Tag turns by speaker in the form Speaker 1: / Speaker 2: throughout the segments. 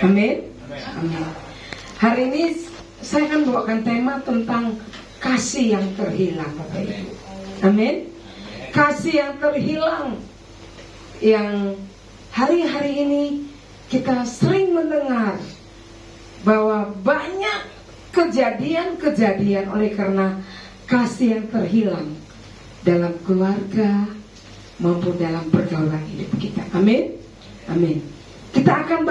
Speaker 1: Amin. Amin. Hari ini saya akan bawakan tema tentang kasih yang terhilang, Bapak Ibu. Amin. Kasih yang terhilang, yang hari-hari ini kita sering mendengar bahwa banyak kejadian-kejadian oleh karena kasih yang terhilang dalam keluarga maupun dalam pergaulan hidup kita. Amin. Amin. Kita akan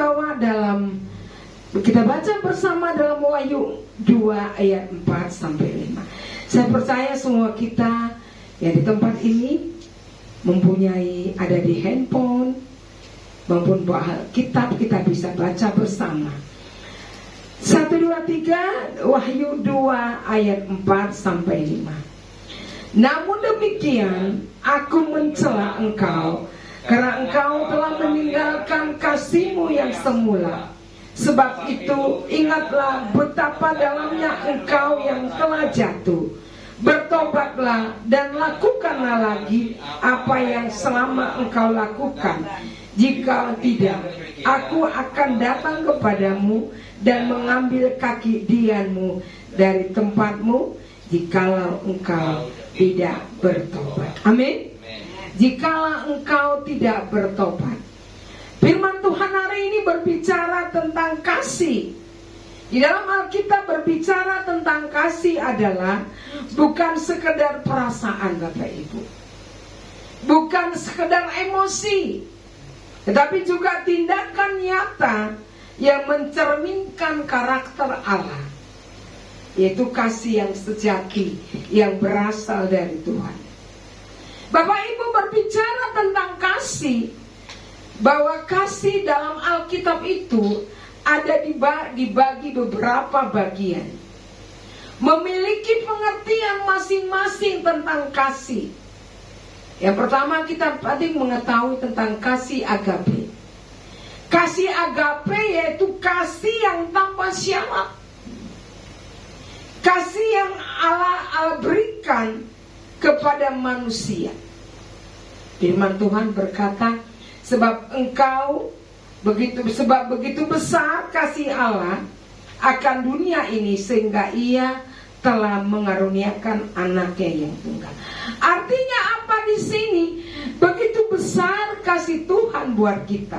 Speaker 1: kita baca bersama dalam Wahyu 2 ayat 4 sampai 5. Saya percaya semua kita yang di tempat ini mempunyai, ada di handphone maupun kitab, kita bisa baca bersama. 1, 2, 3 Wahyu 2 ayat 4 sampai 5. Namun demikian aku mencela engkau karena engkau telah meninggalkan kasihmu yang semula. Sebab itu ingatlah betapa dalamnya engkau yang telah jatuh. Bertobatlah dan lakukanlah lagi apa yang selama engkau lakukan. Jika tidak, aku akan datang kepadamu dan mengambil kaki dianmu dari tempatmu, jikalau engkau tidak bertobat. Amin. Jikalau engkau tidak bertobat. Firman Tuhan hari ini berbicara tentang kasih. Di dalam Alkitab berbicara tentang kasih adalah bukan sekedar perasaan, Bapak Ibu, bukan sekedar emosi, tetapi juga tindakan nyata yang mencerminkan karakter Allah, yaitu kasih yang sejati yang berasal dari Tuhan. Bapak Ibu berbicara tentang kasih, bahwa kasih dalam Alkitab itu ada dibagi beberapa bagian, memiliki pengertian masing-masing tentang kasih. Yang pertama kita tadi mengetahui tentang kasih agape. Kasih agape yaitu kasih yang tanpa syarat, kasih yang Allah berikan kepada manusia. Firman Tuhan berkata, sebab begitu besar kasih Allah akan dunia ini sehingga ia telah mengaruniakan anaknya yang tunggal. Artinya apa di sini? Begitu besar kasih Tuhan buat kita.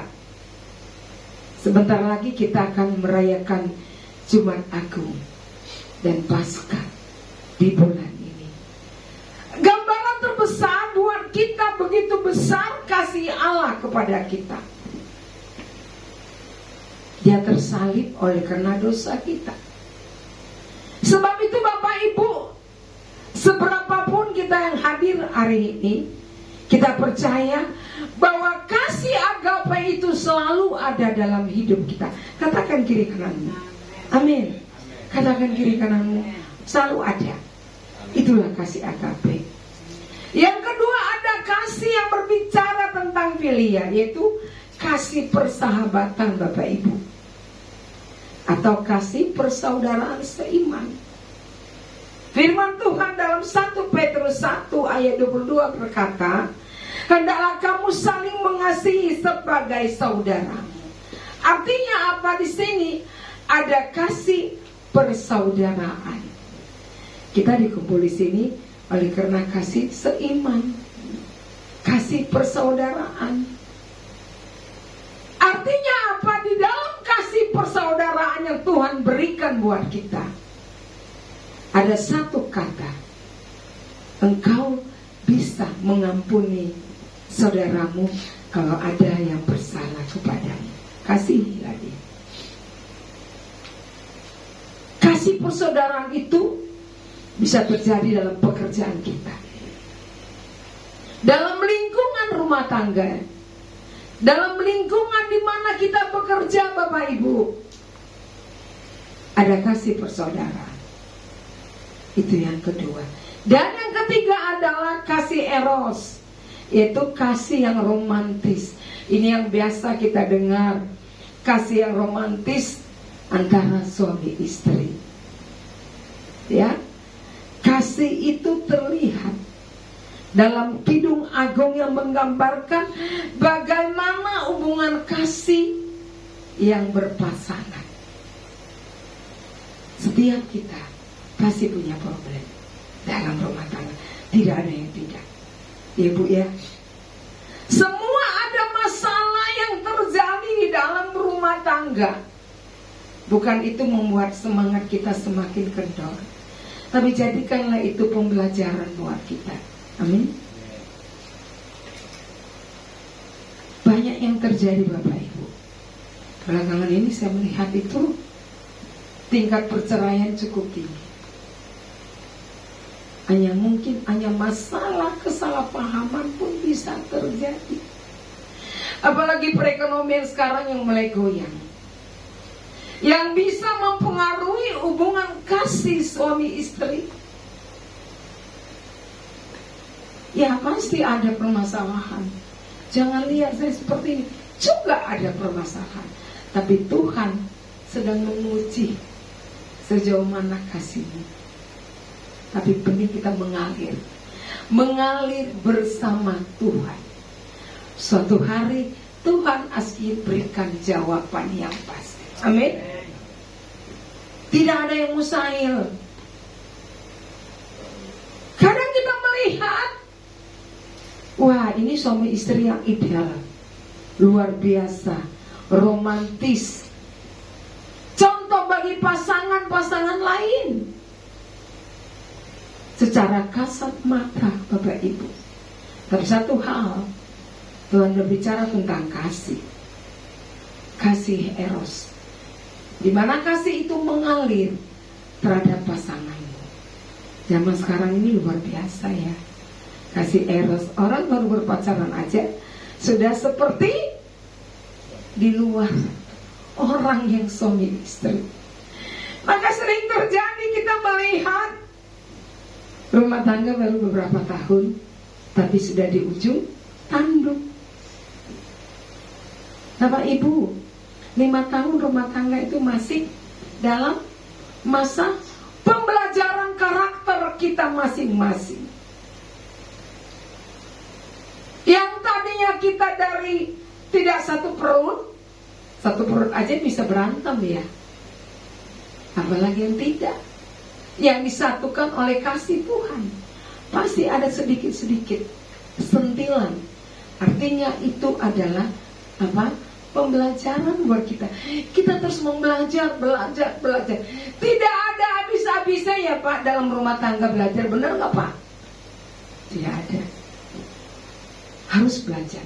Speaker 1: Sebentar lagi kita akan merayakan Jumat Agung dan Paskah di bulan ini. Gambaran terbesar buat kita, begitu besar kasih Allah kepada kita. Dia tersalib oleh karena dosa kita. Sebab itu Bapak Ibu, seberapapun kita yang hadir hari ini, kita percaya bahwa kasih agape itu selalu ada dalam hidup kita. Katakan kiri kananmu, amin. Katakan kiri kananmu, selalu ada. Itulah kasih agape. Yang kedua ada kasih yang berbicara tentang filia, yaitu kasih persahabatan Bapak Ibu, atau kasih persaudaraan seiman. Firman Tuhan dalam 1 Petrus 1 ayat 22 berkata, hendaklah kamu saling mengasihi sebagai saudara. Artinya apa di sini? Ada kasih persaudaraan. Kita dikumpul di sini oleh karena kasih seiman, kasih persaudaraan. Artinya apa? Di dalam kasih persaudaraan yang Tuhan berikan buat kita, ada satu kata, engkau bisa mengampuni saudaramu kalau ada yang bersalah kepadamu. Kasihilah dia. Kasih persaudaraan itu bisa terjadi dalam pekerjaan kita, dalam lingkungan rumah tangga, dalam lingkungan di mana kita bekerja, Bapak Ibu. Ada kasih persaudaraan. Itu yang kedua. Dan yang ketiga adalah kasih eros, yaitu kasih yang romantis. Ini yang biasa kita dengar, kasih yang romantis antara suami istri. Ya, kasih itu terlihat dalam Kidung Agung yang menggambarkan bagaimana hubungan kasih yang berpasangan. Setiap kita pasti punya problem dalam rumah tangga. Tidak ada yang tidak. Ya Bu ya. Semua ada masalah yang terjadi di dalam rumah tangga. Bukan itu membuat semangat kita semakin kendor, tapi jadikanlah itu pembelajaran buat kita. Amin. Banyak yang terjadi Bapak Ibu. Belakangan ini saya melihat itu tingkat perceraian cukup tinggi. Hanya masalah kesalahpahaman pun bisa terjadi. Apalagi perekonomian sekarang yang mulai goyang, yang bisa mempengaruhi hubungan kasih suami istri. Ya pasti ada permasalahan. Jangan lihat saya seperti ini, juga ada permasalahan. Tapi Tuhan sedang menguji sejauh mana kasih-Mu. Tapi penting kita mengalir bersama Tuhan. Suatu hari Tuhan akan berikan jawaban yang pasti. Amin. Tidak ada yang mustahil. Kadang kita melihat, wah ini suami istri yang ideal, luar biasa, romantis, contoh bagi pasangan-pasangan lain. Secara kasat mata Bapak Ibu. Tapi satu hal, Tuhan berbicara tentang kasih. Kasih eros, di mana kasih itu mengalir terhadap pasanganmu. Zaman sekarang ini luar biasa ya. Kasih eros, orang baru berpacaran aja sudah seperti di luar orang yang suami istri. Maka sering terjadi kita melihat rumah tangga baru beberapa tahun, tapi sudah di ujung tanduk. Bapak Ibu, 5 tahun rumah tangga itu masih dalam masa pembelajaran karakter kita masing-masing. Yang tadinya kita dari tidak satu perut aja bisa berantem ya. Apalagi yang tidak, yang disatukan oleh kasih Tuhan. Pasti ada sedikit-sedikit sentilan. Artinya itu adalah pembelajaran buat kita. Kita terus belajar. Tidak ada habis-habisnya ya Pak dalam rumah tangga belajar. Benar gak Pak? Tidak ada. Harus belajar.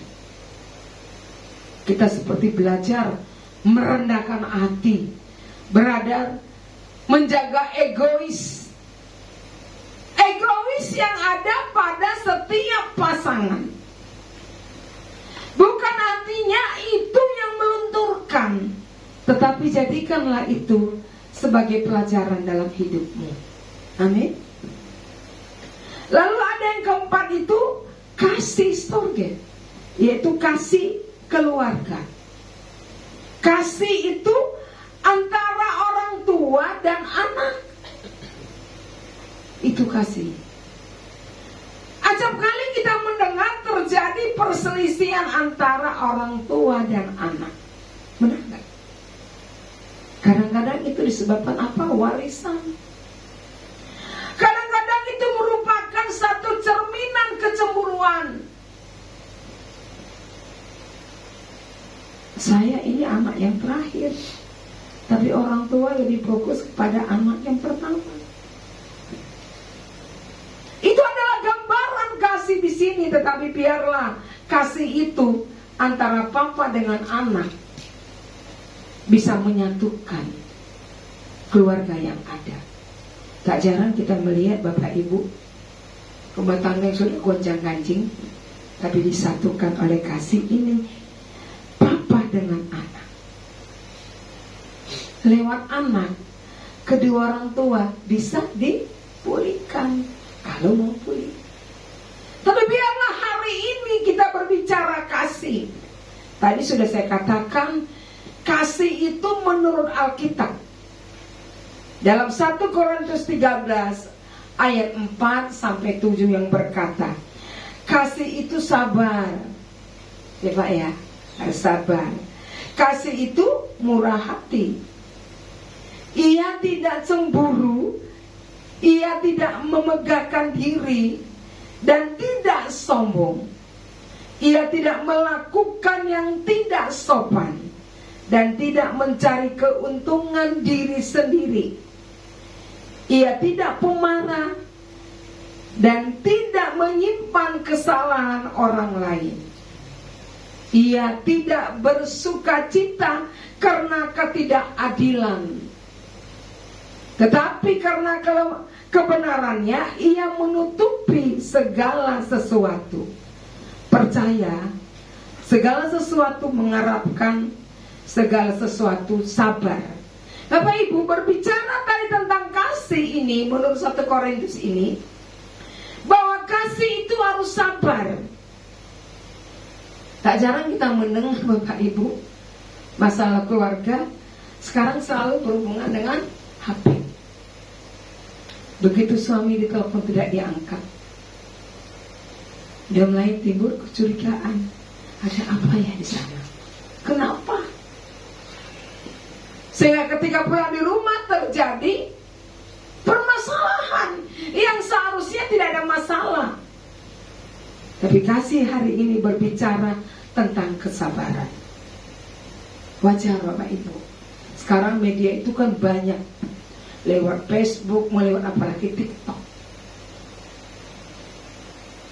Speaker 1: Kita seperti belajar merendahkan hati, menjaga egois yang ada pada setiap pasangan. Bukan artinya itu yang melunturkan, tetapi jadikanlah itu sebagai pelajaran dalam hidupmu. Amin. Lalu ada yang keempat itu kasih surga, yaitu kasih keluarga. Kasih itu antara orang tua dan anak. Itu kasih. Acap kali kita mendengar terjadi perselisihan antara orang tua dan anak. Benar gak? Kadang-kadang itu disebabkan apa? Warisan. Kadang-kadang itu merupakan satu cerminan kecemburuan. Saya ini anak yang terakhir, tapi orang tua lebih fokus kepada anak yang pertama. Itu adalah gambaran kasih di sini, tetapi biarlah kasih itu antara papa dengan anak bisa menyatukan keluarga yang ada. Tak jarang kita melihat Bapak Ibu rumah tangga yang sudah gonjang-ganjing, tapi disatukan oleh kasih ini, papa dengan anak. Lewat anak, kedua orang tua bisa dipulihkan kalau mau pulih. Tapi biarlah hari ini kita berbicara kasih. Tadi sudah saya katakan, kasih itu menurut Alkitab. Dalam 1 Korintus 13 ayat 4-7 yang berkata, kasih itu sabar. Ya Pak ya, harus sabar. Kasih itu murah hati. Ia tidak cemburu, ia tidak memegahkan diri, dan tidak sombong. Ia tidak melakukan yang tidak sopan, dan tidak mencari keuntungan diri sendiri. Ia tidak pemarah, dan tidak menyimpan kesalahan orang lain. Ia tidak bersukacita karena ketidakadilan, tetapi karena kebenarannya ia menutupi segala sesuatu. Percaya, segala sesuatu mengharapkan, segala sesuatu sabar. Bapak Ibu, berbicara tadi tentang kasih ini, menurut 1 Korintus ini, bahwa kasih itu harus sabar. Tak jarang kita mendengar Bapak Ibu, masalah keluarga sekarang selalu berhubungan dengan HP. Begitu suami ditelepon tidak diangkat, dia mulai timbul kecurigaan. Ada apa ya di sana? Kenapa? Sehingga ketika pulang di rumah terjadi permasalahan yang seharusnya tidak ada masalah. Tapi kasih hari ini berbicara tentang kesabaran. Wajar Bapak Ibu, sekarang media itu kan banyak, lewat Facebook, lewat apalagi TikTok,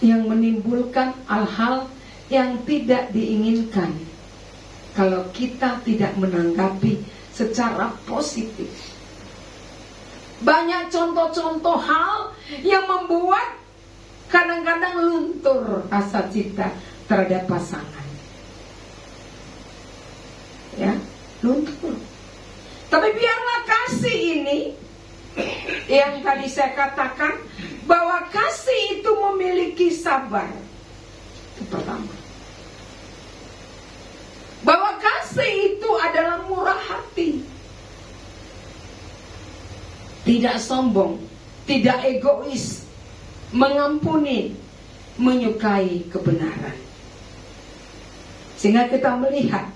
Speaker 1: yang menimbulkan hal-hal yang tidak diinginkan kalau kita tidak menanggapi secara positif. Banyak contoh-contoh hal yang membuat kadang-kadang luntur rasa cinta terhadap pasangan. Ya, luntur. Tapi biarlah kasih ini, yang tadi saya katakan, bahwa kasih itu memiliki sabar. Itu pertama. Bahwa kasih itu adalah murah hati, tidak sombong, tidak egois, mengampuni, menyukai kebenaran. Sehingga kita melihat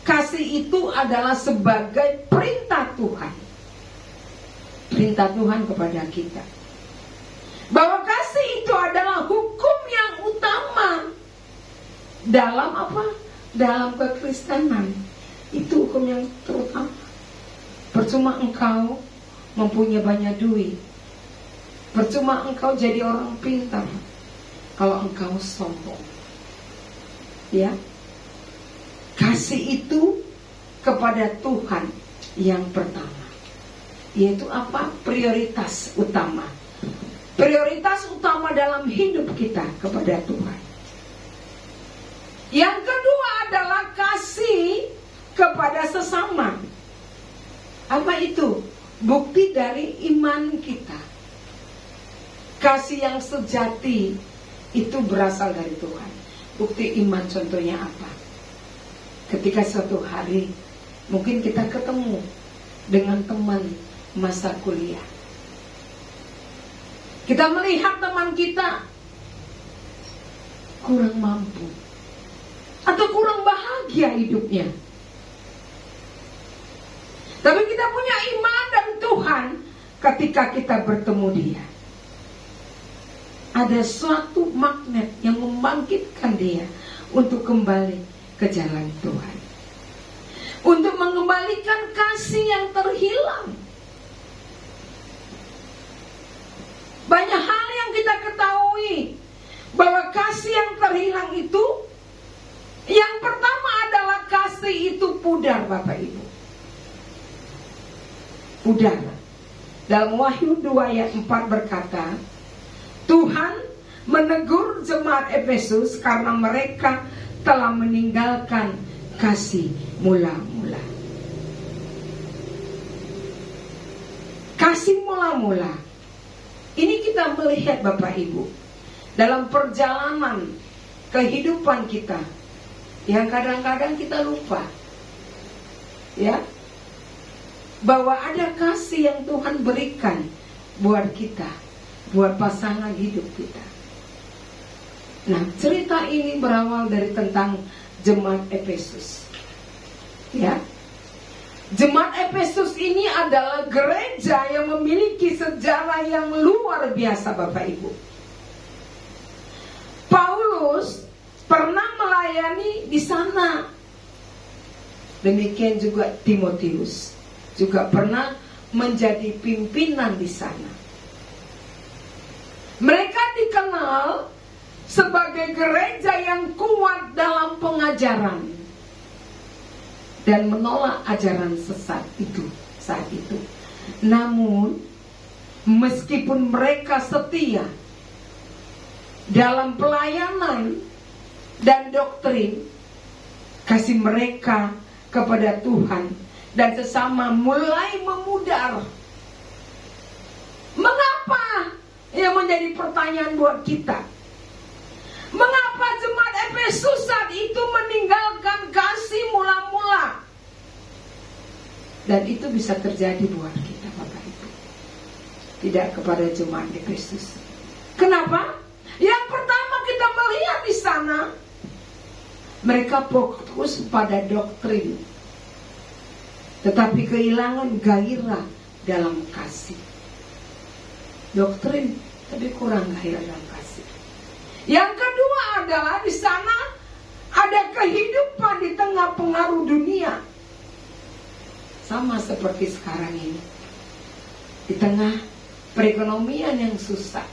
Speaker 1: kasih itu adalah sebagai perintah Tuhan. Perintah Tuhan kepada kita, bahwa kasih itu adalah hukum yang utama dalam apa? Dalam kekristenan. Itu hukum yang terutama. Percuma engkau mempunyai banyak duit, percuma engkau jadi orang pintar kalau engkau sombong. Ya, kasih itu kepada Tuhan yang pertama, yaitu apa? Prioritas utama. Prioritas utama dalam hidup kita kepada Tuhan. Yang kedua adalah kasih kepada sesama. Apa itu? Bukti dari iman kita. Kasih yang sejati itu berasal dari Tuhan. Bukti iman contohnya apa? Ketika suatu hari mungkin kita ketemu dengan teman masa kuliah, kita melihat teman kita kurang mampu atau kurang bahagia hidupnya, tapi kita punya iman dan Tuhan. Ketika kita bertemu dia, ada suatu magnet yang membangkitkan dia untuk kembali ke jalan Tuhan, untuk mengembalikan kasih yang terhilang. Banyak hal yang kita ketahui bahwa kasih yang terhilang itu, yang pertama adalah kasih itu pudar, Bapak Ibu. Pudar. Dalam Wahyu 2 ayat 4 berkata, Tuhan menegur jemaat Efesus karena mereka telah meninggalkan kasih mula-mula. Kasih mula-mula. Ini kita melihat Bapak Ibu, dalam perjalanan kehidupan kita, yang kadang-kadang kita lupa, ya, bahwa ada kasih yang Tuhan berikan buat kita, buat pasangan hidup kita. Nah, cerita ini berawal dari tentang jemaat Efesus. Ya. Jemaat Efesus ini adalah gereja yang memiliki sejarah yang luar biasa, Bapak Ibu. Paulus pernah melayani di sana. Demikian juga Timotius juga pernah menjadi pimpinan di sana. Mereka dikenal sebagai gereja yang kuat dalam pengajaran dan menolak ajaran sesat itu saat itu. Namun meskipun mereka setia dalam pelayanan dan doktrin, kasih mereka kepada Tuhan dan sesama mulai memudar. Mengapa? Yang menjadi pertanyaan buat kita. Mengapa jemaat Efesus saat itu meninggalkan kasih mula-mula? Dan itu bisa terjadi buat kita, Bapak Ibu. Tidak kepada jemaat Efesus. Kenapa? Yang pertama kita melihat di sana, mereka fokus pada doktrin, tetapi kehilangan gairah dalam kasih. Doktrin, tapi kurang gairah dalam kasih. Yang kedua adalah di sana ada kehidupan di tengah pengaruh dunia. Sama seperti sekarang ini. Di tengah perekonomian yang susah.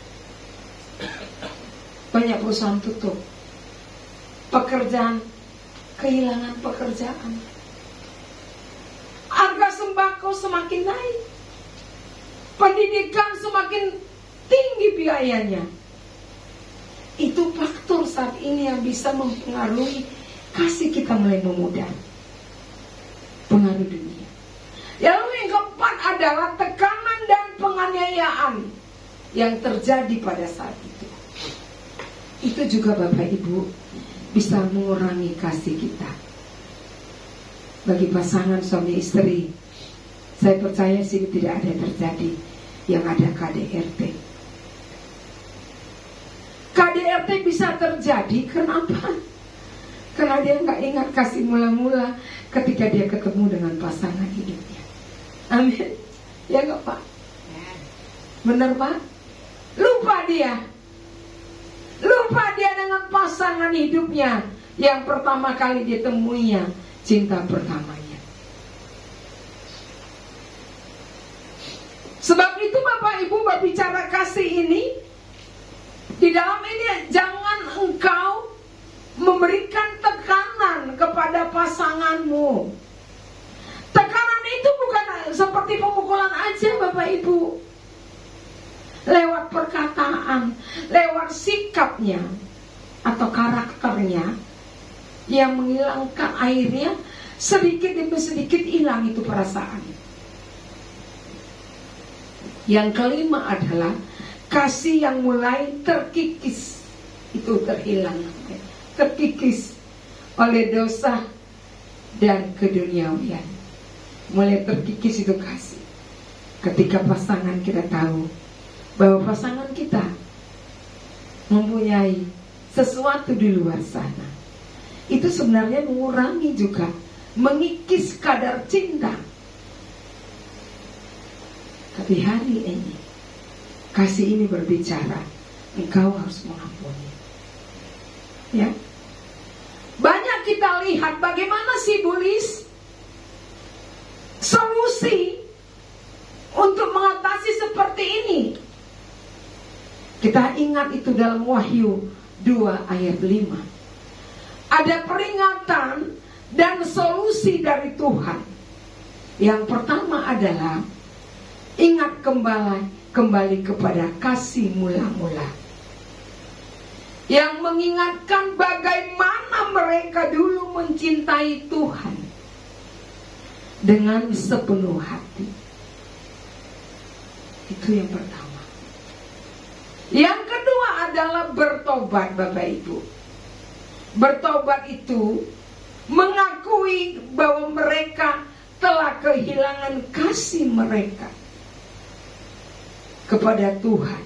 Speaker 1: Banyak perusahaan tutup. Pekerjaan, kehilangan pekerjaan. Harga sembako semakin naik. Pendidikan semakin tinggi biayanya. Itu faktor saat ini yang bisa mempengaruhi kasih kita mulai memudar. Pengaruh dunia. Lalu yang keempat adalah tekanan dan penganiayaan yang terjadi pada saat itu. Itu juga Bapak Ibu bisa mengurangi kasih kita. Bagi pasangan suami istri, saya percaya sih tidak ada terjadi. Yang ada KDRT. KDRT bisa terjadi, kenapa? Karena dia nggak ingat kasih mula-mula ketika dia ketemu dengan pasangan hidupnya. Amin. Ya nggak Pak? Benar Pak? Lupa dia dengan pasangan hidupnya yang pertama kali ditemuinya, cinta pertamanya. Sebab itu Bapak Ibu berbicara kasih ini, di dalam ini jangan engkau memberikan tekanan kepada pasanganmu. Tekanan itu bukan seperti pemukulan aja Bapak Ibu. Lewat perkataan, lewat sikapnya atau karakternya yang menghilangkan airnya, sedikit demi sedikit hilang itu perasaan. Yang kelima adalah kasih yang mulai terkikis. Itu terhilang, terkikis oleh dosa dan keduniawian. Mulai terkikis itu kasih. Ketika pasangan kita tahu bahwa pasangan kita mempunyai sesuatu di luar sana, itu sebenarnya mengurangi juga, mengikis kadar cinta. Tapi hari ini kasih ini berbicara, engkau harus mengampuni. Ya, banyak kita lihat bagaimana si Bulis solusi untuk mengatasi seperti ini. Kita ingat itu dalam Wahyu 2 ayat 5. Ada peringatan dan solusi dari Tuhan. Yang pertama adalah ingat kembali kepada kasih mula-mula. Yang mengingatkan bagaimana mereka dulu mencintai Tuhan dengan sepenuh hati. Itu yang pertama. Yang kedua adalah bertobat Bapak Ibu. Bertobat itu mengakui bahwa mereka telah kehilangan kasih mereka kepada Tuhan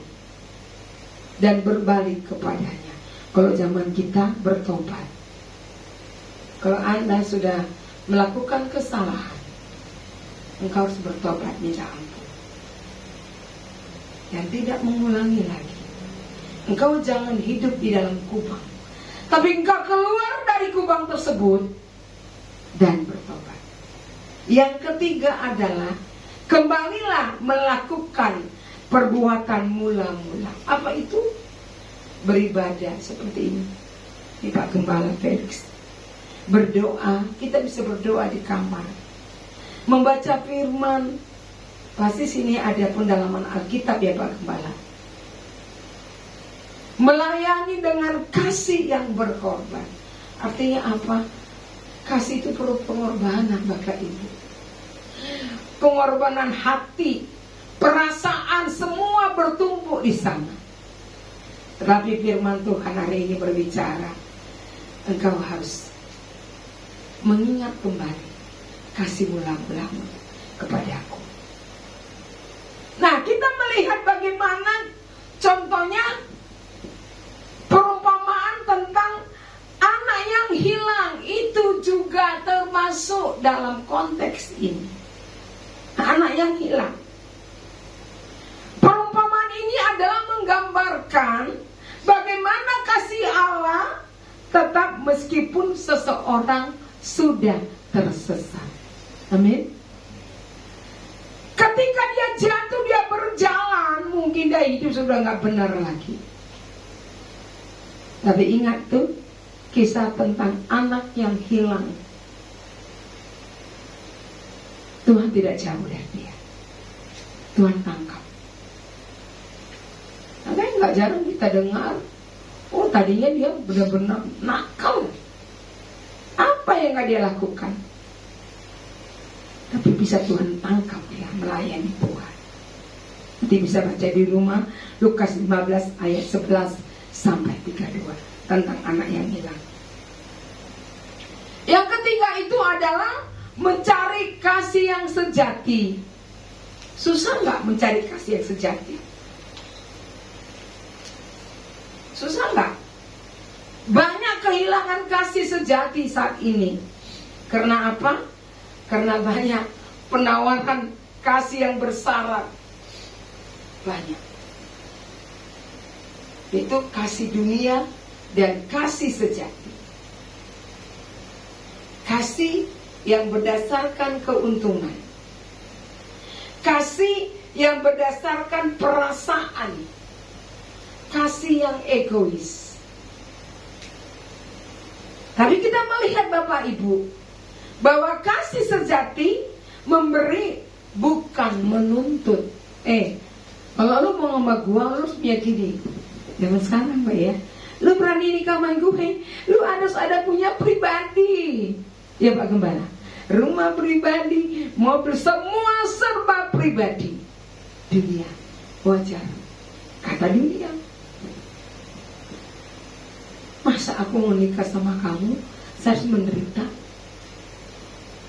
Speaker 1: dan berbalik kepadanya. Kalau zaman kita bertobat. Kalau Anda sudah melakukan kesalahan, engkau harus bertobat minta ampun dan tidak mengulangi lagi. Engkau jangan hidup di dalam kubang, tapi engkau keluar dari kubang tersebut dan bertobat. Yang ketiga adalah kembalilah melakukan perbuatan mula-mula. Apa itu? Beribadah seperti ini. Ini Pak Gembala Felix. Berdoa, kita bisa berdoa di kamar. Membaca firman. Pasti sini ada pendalaman Alkitab ya Pak Gembala. Melayani dengan kasih yang berkorban. Artinya apa? Kasih itu perlu pengorbanan Bapak Ibu. Pengorbanan hati, perasaan semua bertumpuk di sana. Tetapi firman Tuhan hari ini berbicara, engkau harus mengingat kembali kasih mula-mulamu kepadaku. Nah, kita melihat bagaimana contohnya perumpamaan tentang anak yang hilang. Itu juga termasuk dalam konteks ini. Anak yang hilang. Perumpamaan ini adalah menggambarkan bagaimana kasih Allah tetap meskipun seseorang sudah tersesat. Amin. Ketika dia jatuh, dia berjalan, mungkin dia hidup sudah gak benar lagi. Tapi ingat tuh kisah tentang anak yang hilang. Tuhan tidak jauh dari dia. Tuhan tangkap. Makanya gak jarang kita dengar, oh tadinya dia benar-benar nakal. Apa yang gak dia lakukan? Tapi bisa Tuhan tangkap dia melayani Tuhan. Nanti bisa baca di rumah Lukas 15 ayat 11 sampai 32 tentang anak yang hilang. Yang ketiga itu adalah mencari kasih yang sejati. Susah nggak mencari kasih yang sejati? Susah nggak? Banyak kehilangan kasih sejati saat ini. Karena apa? Karena banyak penawaran kasih yang bersyarat. Banyak. Itu kasih dunia dan kasih sejati. Kasih yang berdasarkan keuntungan. Kasih yang berdasarkan perasaan. Kasih yang egois. Tapi kita melihat Bapak Ibu, bahwa kasih sejati memberi bukan menuntut. Kalau lu mau sama gua, lu harus punya gini. Jangan sekarang Mbak ya. Lu berani nikah sama gue, lu harus ada punya pribadi. Ya Pak Gembala, rumah pribadi, mobil, semua serba pribadi. Dunia, wajar. Kata dunia. Masa aku mau nikah sama kamu, saya harus menderita?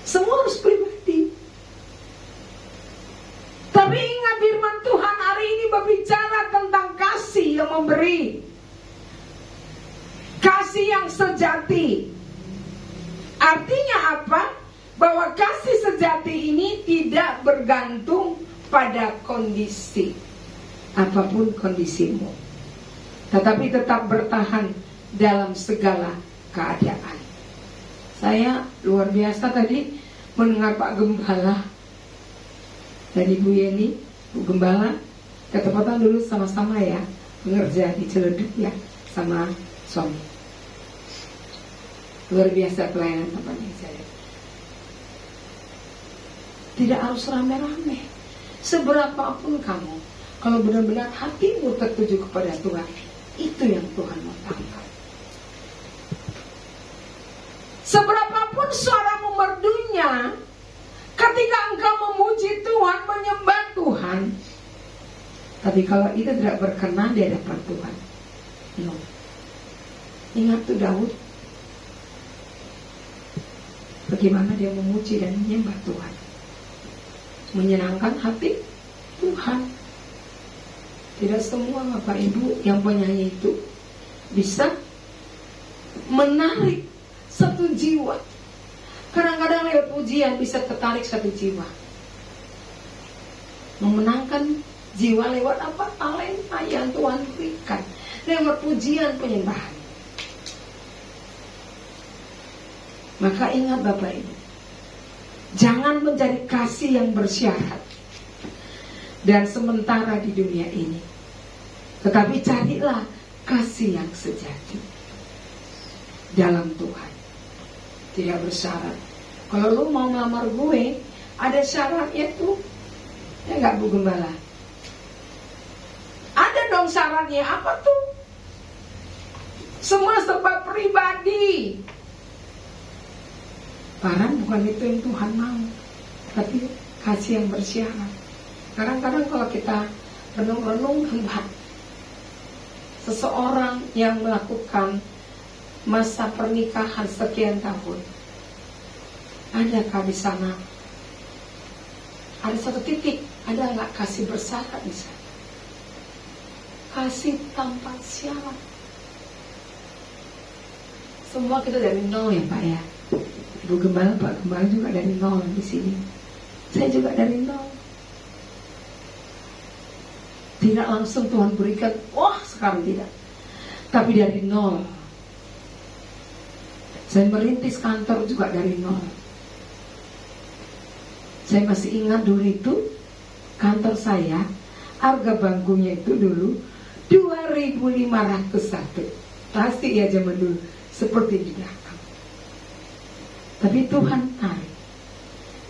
Speaker 1: Semua harus pribadi. Tapi ingat firman Tuhan hari ini berbicara tentang kasih yang memberi. Kasih yang sejati. Artinya apa? Bahwa kasih sejati ini tidak bergantung pada kondisi. Apapun kondisimu. Tetapi tetap bertahan dalam segala keadaan. Saya luar biasa tadi mendengar Pak Gembala dan Ibu Yeni, Bu Gembala, ketepatan dulu sama-sama ya, pengerja di Ciledug ya, sama suami. Luar biasa pelayanan tempatnya saya. Tidak harus rame-rame. Seberapapun kamu, kalau benar-benar hatimu tertuju kepada Tuhan, itu yang Tuhan mau tangkap. Seberapapun suaramu merdunya, ketika engkau memuji Tuhan, menyembah Tuhan, tapi kalau itu tidak berkenan di hadapan Tuhan, no. Ingat tuh Daud, bagaimana dia memuji dan menyembah Tuhan, menyenangkan hati Tuhan. Tidak semua Bapak Ibu yang penyanyi itu bisa menarik satu jiwa. Kadang-kadang pujian bisa tertarik satu jiwa. Memenangkan jiwa lewat apa? Talenta yang Tuhan berikan, lewat pujian penyembahan. Maka ingat Bapak Ibu, jangan mencari kasih yang bersyarat dan sementara di dunia ini, tetapi carilah kasih yang sejati dalam Tuhan. Tidak bersyarat. Kalau lu mau melamar gue, ada syaratnya tuh, ya nggak Bu Gembala? Ada dong syaratnya. Apa tuh? Semua serba pribadi. Barang bukan itu yang Tuhan mau, tapi kasih yang bersyarat. Kadang-kadang kalau kita renung-renung, seseorang yang melakukan masa pernikahan sekian tahun, adakah di sana ada satu titik, ada nggak kasih bersyarat di sana? Kasih tanpa syarat. Semua kita dari nol ya Pak ya. Ibu Gembala, Pak Gembala juga dari nol di sini. Saya juga dari nol. Tidak langsung Tuhan berikan, wah sekarang tidak. Tapi dari nol. Saya merintis kantor juga dari nol. Saya masih ingat dulu itu kantor saya, harga bangkunya itu dulu 2.501. Pasti ya zaman dulu seperti di belakang. Tapi Tuhan tarik.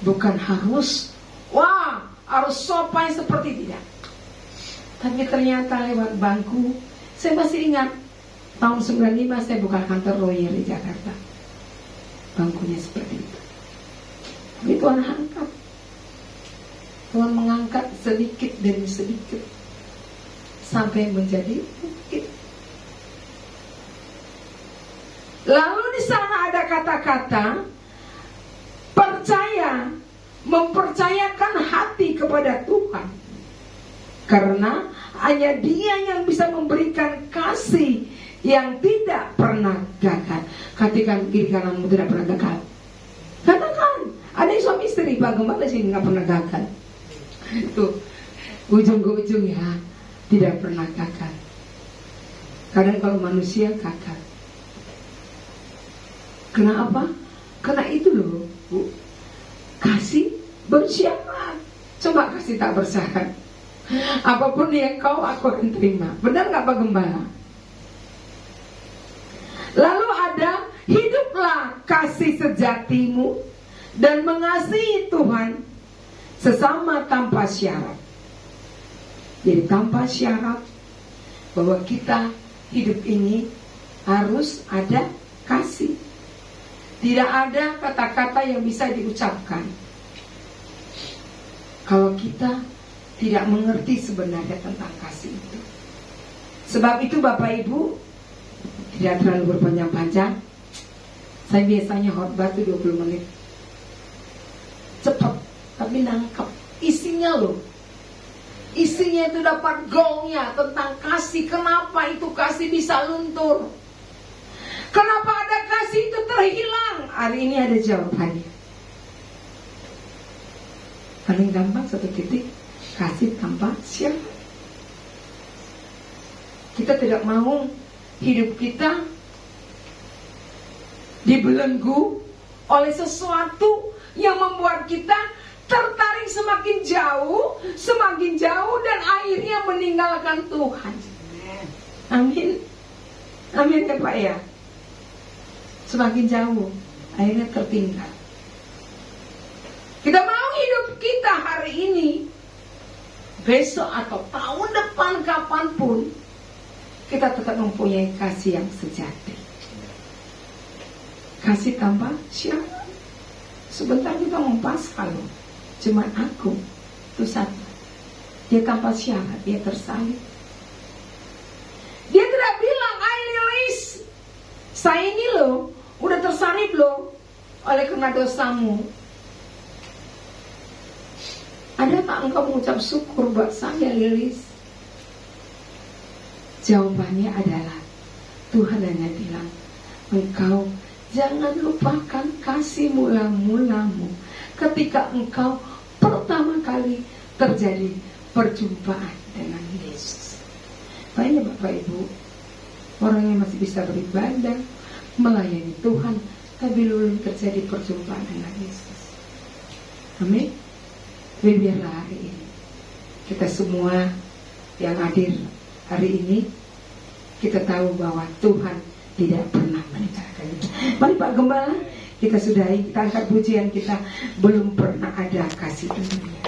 Speaker 1: Bukan harus, wah harus sopan seperti tidak. Tapi ternyata lewat bangku, saya masih ingat tahun 95 saya buka kantor lawyer di Jakarta. Bangkunya seperti itu. Tapi Tuhan angkat. Tuhan mengangkat sedikit demi sedikit sampai menjadi bukit. Lalu di sana ada kata-kata percaya, mempercayakan hati kepada Tuhan. Karena hanya Dia yang bisa memberikan kasih yang tidak pernah gagal. Katakan kiri kananmu tidak pernah gagal. Katakan, ada yang suami istri, Pak Gembala sini nggak pernah gagal. Tuh, ujung ke ujung ya, tidak pernah gagal. Kadang kalau manusia gagal. Kenapa? Karena itu loh, Bu. Kasih bersyarat. Coba kasih tak bersyarat. Apapun yang kau aku akan terima. Benar gak Pak Gembala? Lalu ada, hiduplah kasih sejatimu dan mengasihi Tuhan sesama tanpa syarat. Jadi tanpa syarat bahwa kita hidup ini harus ada kasih. Tidak ada kata-kata yang bisa diucapkan kalau kita tidak mengerti sebenarnya tentang kasih itu. Sebab itu Bapak Ibu, tidak terlalu berpanjang-panjang. Saya biasanya khotbah itu 20 menit. Cepat, tapi nangkep. Isinya loh. Isinya itu dapat goalnya tentang kasih. Kenapa itu kasih bisa luntur? Kenapa ada kasih itu terhilang? Hari ini ada jawabannya. Paling gampang satu titik, kasih tanpa syarat. Kita tidak mau hidup kita dibelenggu oleh sesuatu yang membuat kita tertarik semakin jauh dan akhirnya meninggalkan Tuhan. Amin. Amin ya Pak ya. Semakin jauh, akhirnya tertinggal. Kita mau hidup kita hari ini, besok atau tahun depan kapanpun, kita tetap mempunyai kasih yang sejati. Kasih tanpa syarat. Sebentar kita mempaskan loh. Cuma aku, itu satu. Dia tanpa syarat, dia tersalib. Dia tidak bilang, I release. Saya ini loh, udah tersalib loh oleh karena dosamu. Ada tak engkau mengucap syukur buat saya Lilis? Jawabannya adalah Tuhan hanya bilang, engkau Jangan lupakan kasih mula-mulamu ketika engkau pertama kali terjadi perjumpaan dengan Yesus. Banyak Bapak Ibu orang yang masih bisa beribadah, melayani Tuhan, tapi belum terjadi perjumpaan dengan Yesus. Amin. Biarlah hari ini kita semua yang hadir hari ini, kita tahu bahwa Tuhan tidak pernah meninggalkan kita. Mari Pak Gembala, kita sudahi, kita angkat pujian kita, belum pernah ada kasih dunia.